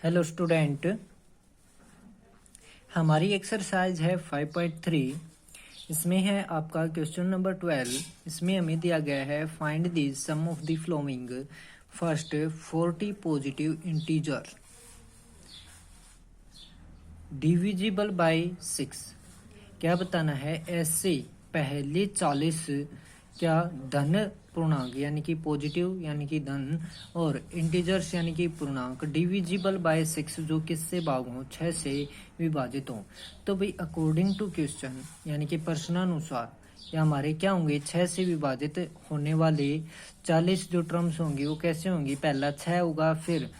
Hello student, हमारी exercise है 5.3। इसमें है आपका क्वेश्चन नंबर 12। इसमें हमें दिया गया है find the sum of the following. First 40 positive integer divisible by 6। क्या बताना है? ऐसे पहले 40 क्या धन पूर्णांक यानी कि पॉजिटिव यानी कि धन और इंटीजर्स यानी कि पूर्णांक डिविजिबल बाय 6 जो किससे भाग हो, 6 से विभाजित हो। तो भाई अकॉर्डिंग टू क्वेश्चन यानी कि प्रश्नानुसार या हमारे क्या होंगे, 6 से विभाजित होने वाले 40 जो टर्म्स होंगी वो कैसे होंगी? पहला 6 होगा, फिर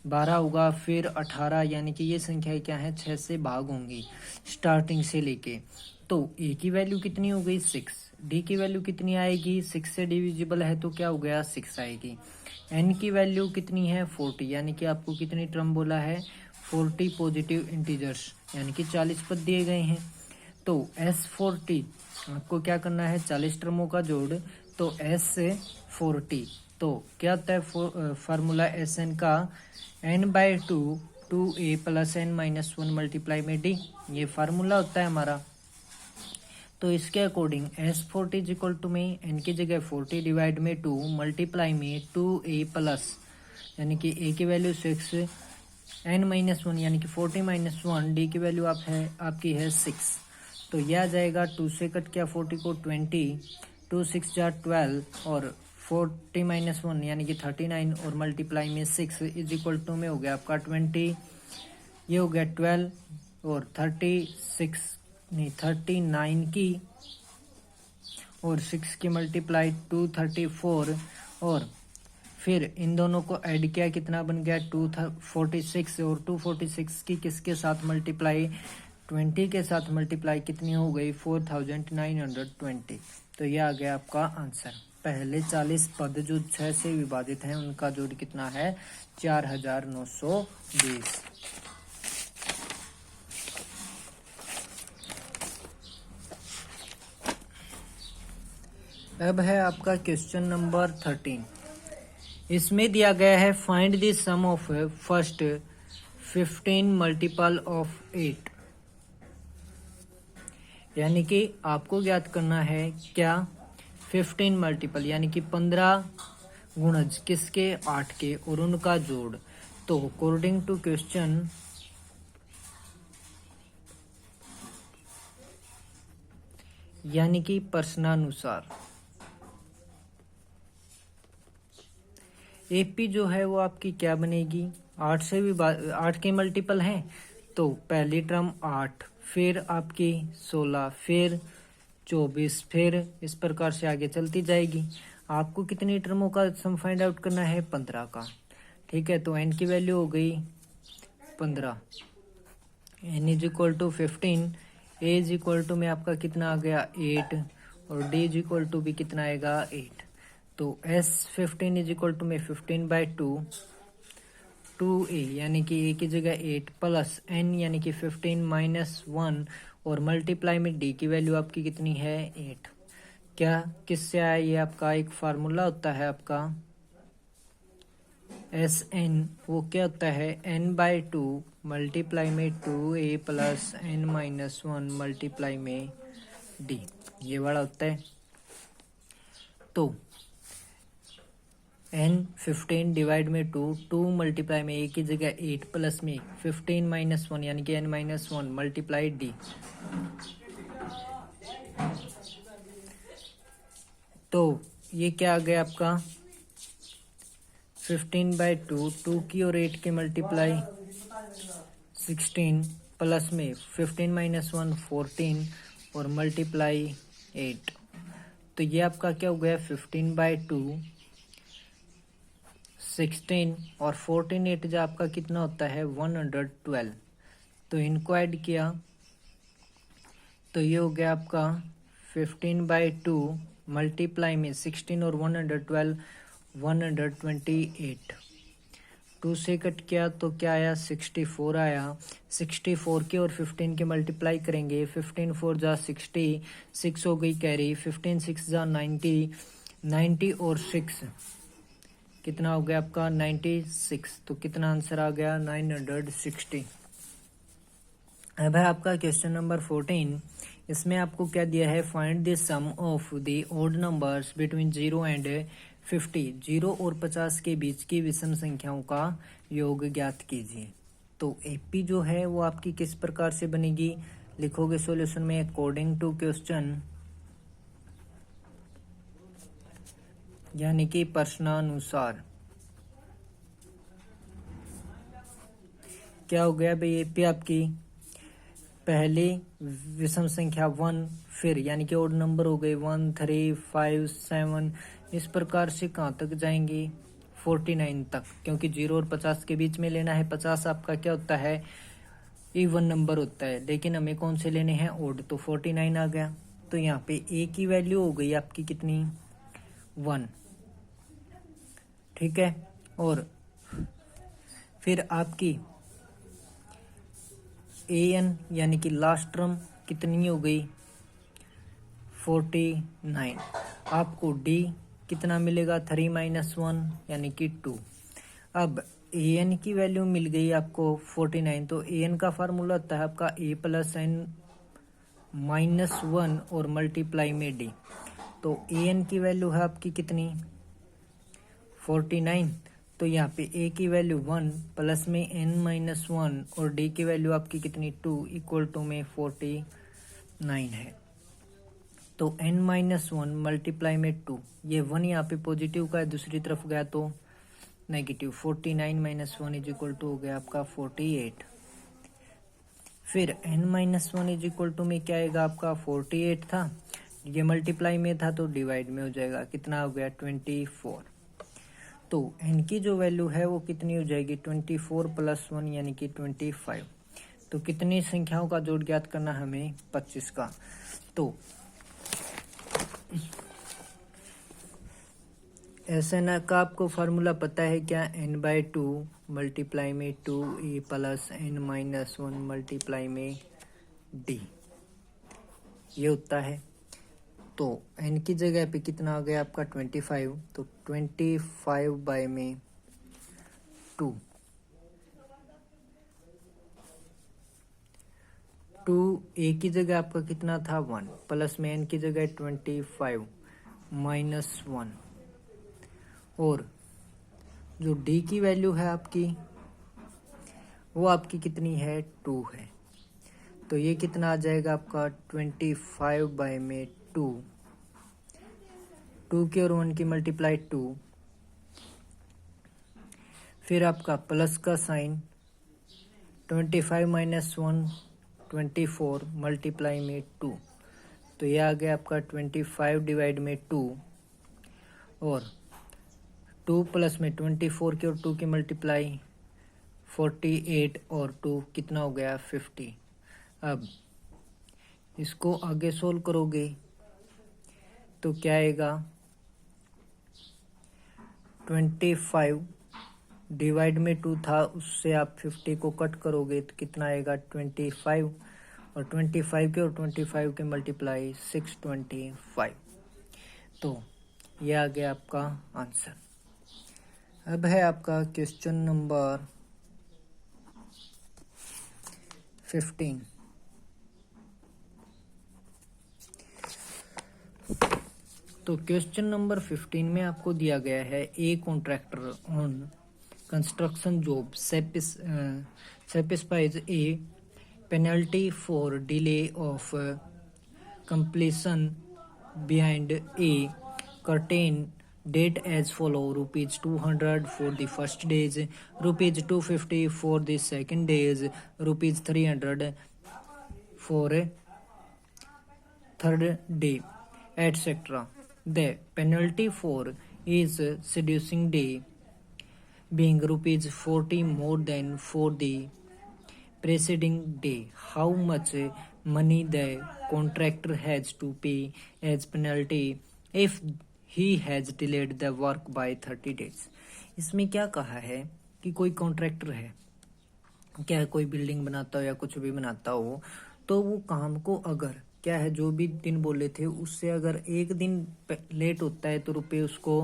12 होगा, फिर 18, यानी कि ये संख्या क्या है, 6 से भाग होंगी स्टार्टिंग से लेके। तो ए की वैल्यू कितनी हो गई? 6। डी की वैल्यू कितनी आएगी? 6 से डिविजिबल है तो क्या हो गया? 6 आएगी। एन की वैल्यू कितनी है? 40, यानी कि आपको कितनी टर्म बोला है? 40 पॉजिटिव इंटीजर्स यानी कि 40 पद दिए गए हैं। तो S40 आपको क्या करना है? 40 टर्मों का जोड़, तो S40 तो क्या होता है फार्मूला SN का? n/2 2a + n-1 मल्टीप्लाई में d, ये फार्मूला होता है हमारा। तो इसके according S40 is equal to में n की जगह 40 डिवाइड में 2 मल्टीप्लाई में 2a प्लस यानी कि a की वैल्यू 6 n-1 यानी कि 40-1 d की वैल्यू आपकी है 6। तो यह आ जाएगा 2 से कट किया 40 को 20, 2 6 जा 12 और 40-1 यानी कि 39 और मल्टीप्लाई में 6 इज इक्वल टू में हो गया आपका 20, ये हो गया 12 और 39 की और 6 की मल्टीप्लाई 234 और फिर इन दोनों को ऐड किया, कितना बन गया? 246 और 246 की किसके साथ मल्टीप्लाई? 20 के साथ मल्टीप्लाई कितनी हो गई? 4920। तो ये आ गया आपका आंसर। पहले 40 पद जो 6 से विभाजित हैं उनका जोड़ कितना है? 4920। अब है आपका क्वेश्चन नंबर 13। इसमें दिया गया है find the sum of first 15 multiple of 8, यानी कि आपको ज्ञात करना है क्या 15 मल्टीपल यानी कि 15 गुणज किसके? 8 के और उनका जोड़। तो अकॉर्डिंग टू क्वेश्चन यानी कि प्रश्नानुसार एपी जो है वो आपकी क्या बनेगी? 8 से भी 8 के मल्टीपल हैं तो पहली टर्म 8, फिर आपकी 16, फिर 24, फिर इस प्रकार से आगे चलती जाएगी। आपको कितनी टर्मों का सम फाइंड आउट करना है? 15 का। ठीक है, तो एन की वैल्यू हो गई 15। N is equal to 15, a is equal to में आपका कितना आ गया? 8 और डी इज इक्वल टू भी कितना आएगा? 8। तो S15 इज इक्वल टू में 15/2 2a यानी कि a की जगह 8 प्लस n यानी कि 15-1 और मल्टीप्लाई में d की वैल्यू आपकी कितनी है? 8। क्या किससे आया? ये आपका एक फार्मूला होता है आपका SN, वो क्या होता है? n/2 मल्टीप्लाई में 2a + n-1 मल्टीप्लाई में d, ये वाला होता है। तो n15 डिवाइड में 2 मल्टीप्लाई में a की जगह 8 प्लस में 15-1 यानी कि n-1 मल्टीप्लाई d। तो ये क्या आ गया आपका? 15/2 2 की और 8 की मल्टीप्लाई 16 प्लस में 15-1 14 और मल्टीप्लाई 8। तो ये आपका क्या हो गया? 15/2 16 और 14 8 जो आपका कितना होता है? 112। तो इनको ऐड किया तो ये हो गया आपका 15/2 मल्टीप्लाई में 16 और 112 128। 2 से कट किया तो क्या आया? 64 आया। 64 के और 15 के मल्टीप्लाई करेंगे, 15 4 जा 60, 6 हो गई कैरी, 15 6 जा 90, 90 और 6 कितना हो गया आपका 96, तो कितना आंसर आ गया 960। अब है आपका क्वेश्चन नंबर 14। इसमें आपको क्या दिया है, find the sum of the odd numbers between 0 and 50। 0 और 50 के बीच की विषम संख्याओं का योग ज्ञात कीजिए। तो एपी जो है वो आपकी किस प्रकार से बनेगी, लिखोगे सॉल्यूशन में अकॉर्डिंग टू क्वेश्चन, यानी कि प्रश्नानुसार। क्या हो गया भाई, एपी आपकी पहली विषम संख्या 1, फिर यानी कि ओड नंबर हो गए 1, 3, 5, 7, इस प्रकार से कहाँ तक जाएंगे 49 तक, क्योंकि 0 और 50 के बीच में लेना है। 50 आपका क्या होता है, इवन नंबर होता है, लेकिन हमें कौन से लेने हैं, ओड, तो 49 आ गया। तो यहाँ पे ए की वैल्यू हो गई आपकी कितनी 1, ठीक है। और फिर आपकी एन यानी कि लास्ट टर्म कितनी हो गई 49। आपको डी कितना मिलेगा 3 - 1 यानी कि 2। अब एन की वैल्यू मिल गई आपको 49, तो एन का फार्मूला होता है आपका ए प्लस एन -1 और मल्टीप्लाई में डी। तो एन की वैल्यू है आपकी कितनी 49, तो यहाँ पे ए की वैल्यू 1 प्लस में n-1 और डी की वैल्यू आपकी कितनी 2 इक्वल टू में 49 है। तो n-1 मल्टीप्लाई में 2, ये 1 यहाँ पे पॉजिटिव का है, दूसरी तरफ गया तो नेगेटिव। 49 - 1 इज इक्वल टू हो गया आपका 48। फिर n-1 इज इक्वल टू में क्या आएगा आपका 48 था, ये मल्टीप्लाई में था तो डिवाइड में हो जाएगा, कितना हो गया 24। तो n की जो वैल्यू है वो कितनी हो जाएगी 24 + 1 यानी कि 25। तो कितनी संख्याओं का जोड़ ज्ञात करना हमें 25 का। तो SN का आपको फार्मूला पता है क्या, n/2 मल्टीप्लाई में 2e प्लस n-1 मल्टीप्लाई में d, ये होता है। तो n की जगह पे कितना आ गया आपका 25, तो 25 में 2, 2a की जगह आपका कितना था 1 प्लस में n की जगह 25 -1, और जो d की वैल्यू है आपकी वो आपकी कितनी है 2 है। तो ये कितना आ जाएगा आपका 25 में 2, 2 की और 1 की मल्टीप्लाई 2, फिर आपका प्लस का साइन 25 - 1 24 मल्टीप्लाई में 2, तो ये आ गया आपका 25 डिवाइड में 2, और 2 प्लस में 24 की और 2 की मल्टीप्लाई 48 और 2 कितना हो गया 50। अब इसको आगे सोल्व करोगे तो क्या आएगा 25 डिवाइड में 2 था, उससे आप 50 को कट करोगे तो कितना आएगा 25, और 25 के और 25 के मल्टीप्लाई 625। तो ये आ गया आपका आंसर। अब है आपका क्वेश्चन नंबर 15। तो क्वेश्चन नंबर 15 में आपको दिया गया है a contractor on construction job satisfies a penalty for delay of completion behind a certain date as follow: rupees 200 for the first days, rupees 250 for the second days, rupees 300 for third day, etc. The penalty for is seducing day being rupees 40 more than for the preceding day. How much money the contractor has to pay as penalty if he has delayed the work by 30 days? इसमें क्या कहा है कि कोई contractor है, क्या है, कोई बिल्डिंग बनाता हो या कुछ भी बनाता हो, तो वो काम को अगर क्या है जो भी दिन बोले थे उससे अगर एक दिन लेट होता है तो रुपये उसको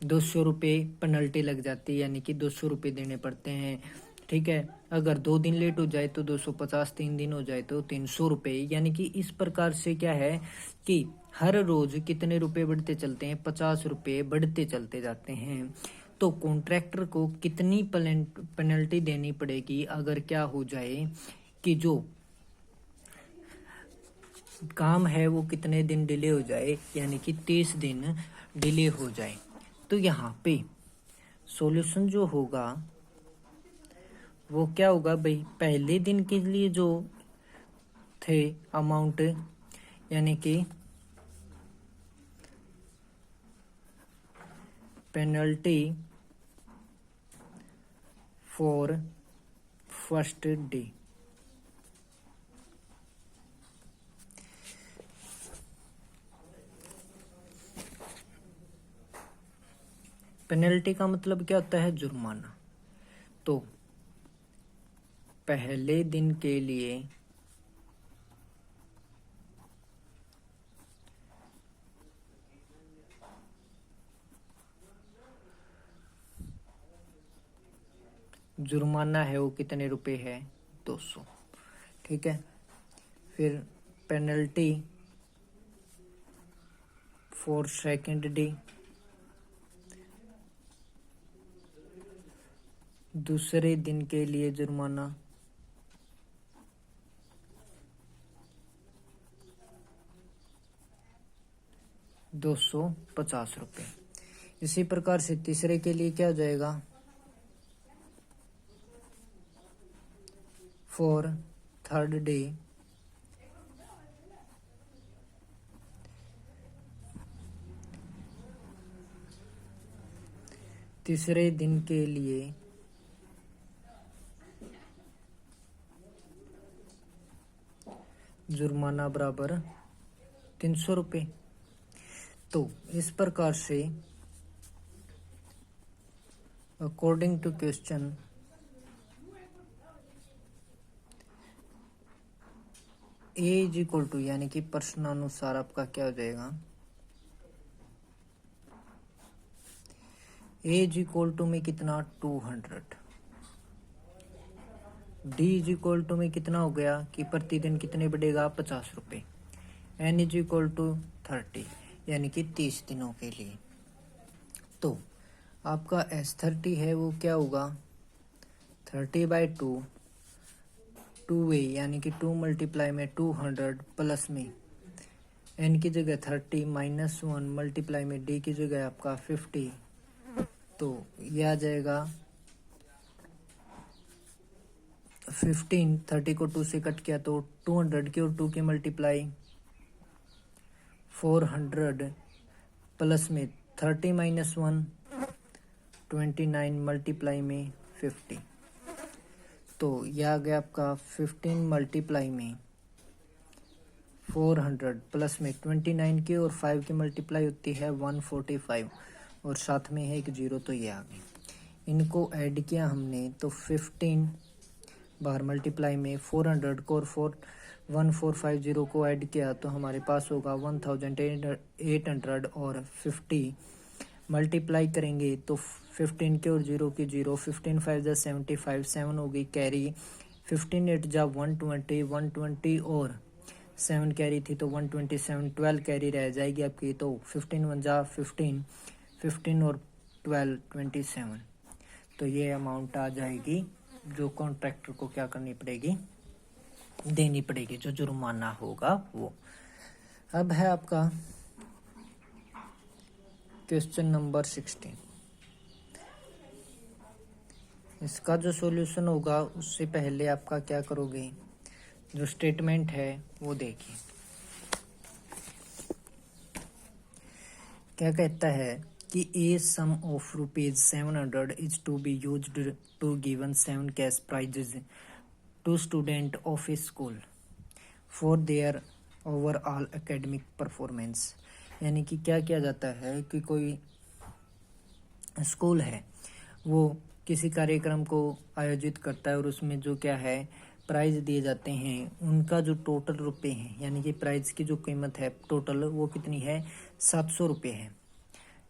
₹200 पेनल्टी लग जाती है, यानी कि ₹200 देने पड़ते हैं। ठीक है, अगर 2 दिन लेट हो जाए तो 250, 3 दिन हो जाए तो ₹300। यानी कि इस प्रकार से क्या है कि हर रोज कितने रुपए बढ़ते चलते हैं, ₹50 बढ़ते चलते जाते हैं। तो कॉन्ट्रैक्टर को कितनी पेनल्टी देनी पड़ेगी अगर क्या हो जाए कि जो काम है वो कितने दिन डिले हो जाए, यानी कि 30 दिन डिले हो जाए। तो यहाँ पे सॉल्यूशन जो होगा वो क्या होगा भाई, पहले दिन के लिए जो थे अमाउंट, यानी कि penalty for first day, penalty का मतलब क्या होता है, जुर्माना। तो पहले दिन के लिए जुर्माना है वो कितने रुपए है, 200। ठीक है, फिर पेनल्टी फॉर सेकंड डे, दूसरे दिन के लिए जुर्माना 250 रुपये। इसी प्रकार से तीसरे के लिए क्या हो जाएगा, फॉर थर्ड डे तीसरे दिन के लिए जुर्माना बराबर 300 रुपये। तो इस प्रकार से according to question a is equal to, यानी कि प्रश्नानुसार आपका क्या हो जाएगा, ए इज इक्वल टू में कितना 200, डी इज इक्वल टू में कितना हो गया कि प्रतिदिन कितने बढ़ेगा 50 रुपये, एन इज इक्वल टू 30, यानी कि 30 दिनों के लिए। तो आपका S30 है वो क्या होगा 30/2, 2a यानी कि 2 मल्टीप्लाई में 200 प्लस में n की जगह 30 -1 मल्टीप्लाई में d की जगह आपका 50, तो यह आ जाएगा 15। 30 को 2 से कट किया तो 200 की और 2 की मल्टीप्लाई 400 प्लस में 30 -1 29 मल्टीप्लाई में 50, तो यह आ गया आपका 15 मल्टीप्लाई में 400 प्लस में 29 की और 5 की मल्टीप्लाई होती है 145 और साथ में है एक जीरो, तो ये आ गई। इनको ऐड किया हमने तो 15 बार मल्टीप्लाई में 400 को और 1450 को ऐड किया तो हमारे पास होगा 1800 और 50 मल्टीप्लाई करेंगे तो 15 के और 0 की 0, 15 5 जा 75, 7 होगी कैरी, 15 8 जा 120, 120 और 7 कैरी थी तो 127, 12 कैरी रह जाएगी आपकी, तो 15 1 जा 15, 15 और 12 27, तो ये अमाउंट आ जाएगी जो कॉन्ट्रैक्टर को क्या करनी पड़ेगी, देनी पड़ेगी, जो जुर्माना होगा वो। अब है आपका क्वेश्चन नंबर 16। इसका जो सॉल्यूशन होगा उससे पहले आपका क्या करोगे, जो स्टेटमेंट है वो देखिए। क्या कहता है कि a sum of ₹700 is to be used to given 7 cash prizes to student of a school for their overall academic performance. यानी कि क्या किया जाता है कि कोई स्कूल है वो किसी कार्यक्रम को आयोजित करता है और उसमें जो क्या है प्राइज दिए जाते हैं, उनका जो टोटल रुपए हैं, यानी कि प्राइज की जो कीमत है टोटल वो कितनी है 700 रुपये है।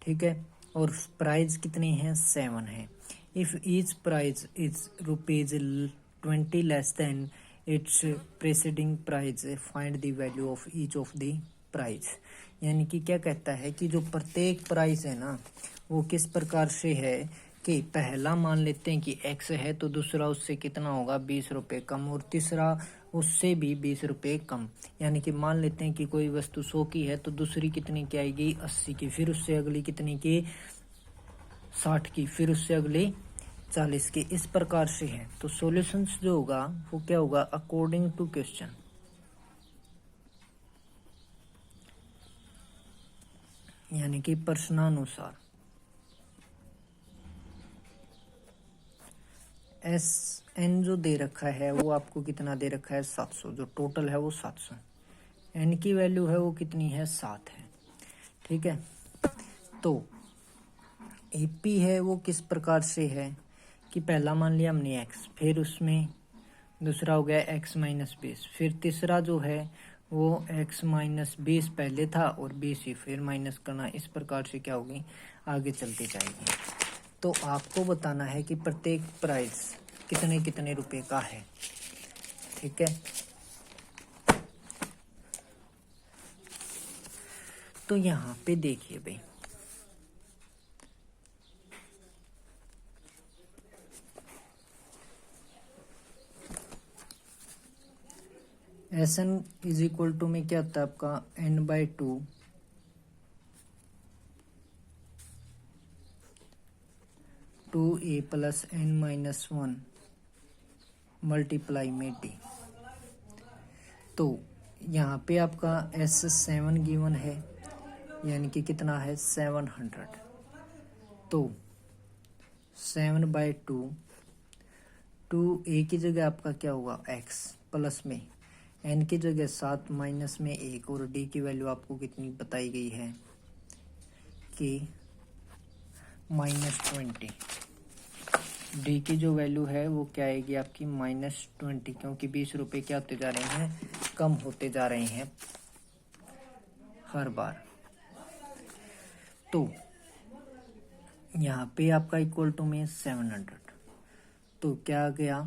ठीक है, और प्राइस कितनी है 7 है। If each price is ₹20 less than it's presiding price find the value of each of the price. यानी कि क्या कहता है कि जो प्रत्येक प्राइस है ना वो किस प्रकार से है कि पहला मान लेते हैं कि x है तो दूसरा उससे कितना होगा 20 रुपये कम और तीसरा उससे भी 20 रुपये कम। यानी कि मान लेते हैं कि कोई वस्तु 100 की है तो दूसरी कितनी की आएगी 80 की, फिर उससे अगली कितनी की 60 की, फिर उससे अगली 40 की। इस प्रकार से है। तो सॉल्यूशंस जो होगा वो क्या होगा अकॉर्डिंग टू क्वेश्चन। यानी कि प्रश्नानुसार। एन जो दे रखा है वो आपको कितना दे रखा है 700, जो टोटल है वो 700। एन की वैल्यू है वो कितनी है 7 है। ठीक है। तो एपी है वो किस प्रकार से है कि पहला मान लिया हमने एक्स, फिर उसमें दूसरा हो गया एक्स माइनस 20, फिर तीसरा जो है वो एक्स माइनस 20 पहले था और 20 ही फिर माइनस करना। इस प्रकार से क्या होगी आगे चलती जाएगी। तो आपको बताना है कि प्रत्येक प्राइस कितने कितने रुपए का है। ठीक है। तो यहाँ पे देखिए भाई, S n is equal to में क्या होता है आपका n/2 2a plus n-1 multiply में d। तो यहाँ पे आपका S7 गिवन है यानी कि कितना है 700। तो 7/2 2a की जगह आपका क्या होगा x प्लस में n की जगह 7 माइनस में 1 और d की वैल्यू आपको कितनी बताई गई है कि -20। डी की जो वैल्यू है वो क्या आएगी आपकी -20, क्योंकि 20 रुपये क्या होते जा रहे हैं कम होते जा रहे हैं हर बार। तो यहाँ पे आपका इक्वल टू में 700। तो क्या आ गया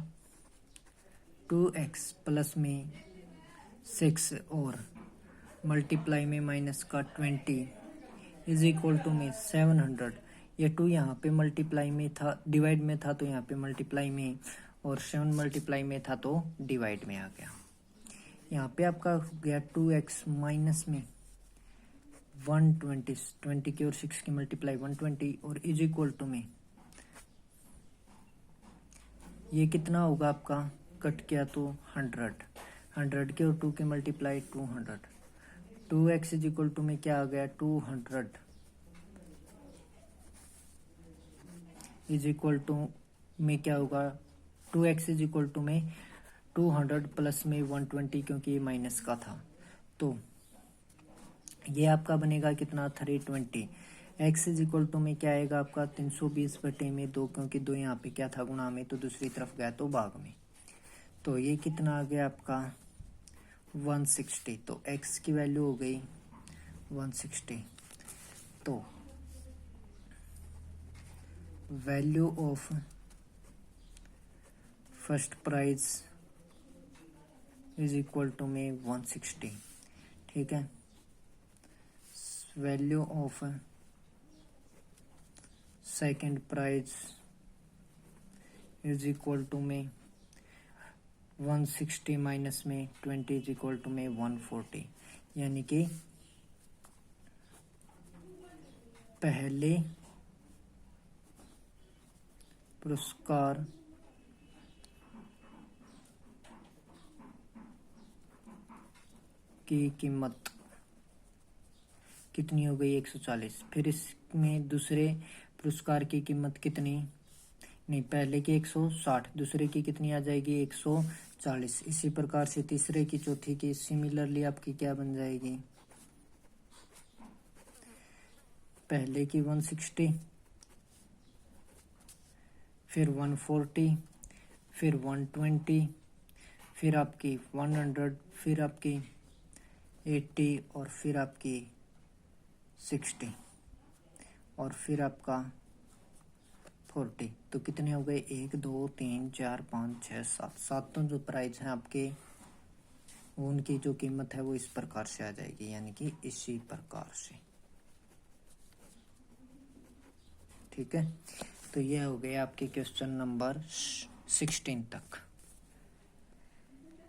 2x प्लस में 6 और मल्टीप्लाई में माइनस का 20 इज इक्वल टू में 700। ये 2 यहाँ पे मल्टीप्लाई में था, डिवाइड में था तो यहाँ पे मल्टीप्लाई में, और 7 मल्टीप्लाई में था तो डिवाइड में आ गया। यहाँ पे आपका हो गया 2x माइनस में 120, 20 की और 6 की मल्टीप्लाई 120 और इज इक्वल टू में ये कितना होगा आपका कट किया तो 100 के और 2 के multiply 200। 2x is equal to में क्या आ गया 200 इज इक्वल टू में क्या होगा 2x इज इक्वल टू में 200 प्लस में 120, क्योंकि ये माइनस का था। तो ये आपका बनेगा कितना 320। x इज इक्वल टू में क्या आएगा आपका 320/2, क्योंकि 2 यहाँ पे क्या था गुणा में तो दूसरी तरफ गया तो भाग में। तो ये कितना आ गया आपका 160। तो x की वैल्यू हो गई 160। तो value of first prize is equal to में 160। ठीक है। Value of second prize is equal to में 160 माइनस में 20 इज इक्वल टू में 140। यानी कि पहले पुरस्कार की कीमत कितनी हो गई 140। फिर इसमें दूसरे पुरस्कार की कीमत कितनी, नहीं पहले की 160, दूसरे की कितनी आ जाएगी 140। इसी प्रकार से तीसरे की चौथी की सिमिलरली आपकी क्या बन जाएगी, पहले की 160, फिर 140, फिर 120, फिर आपकी 100, फिर आपकी 80 और फिर आपकी 60। और फिर आपका 40, तो कितने हो गए 1 2 3 4 5 6 7, सातों जो प्राइज हैं आपके उनकी जो कीमत है वो इस प्रकार से आ जाएगी, यानी कि इसी प्रकार से। ठीक है, तो ये हो गए आपके क्वेश्चन नंबर 16 तक।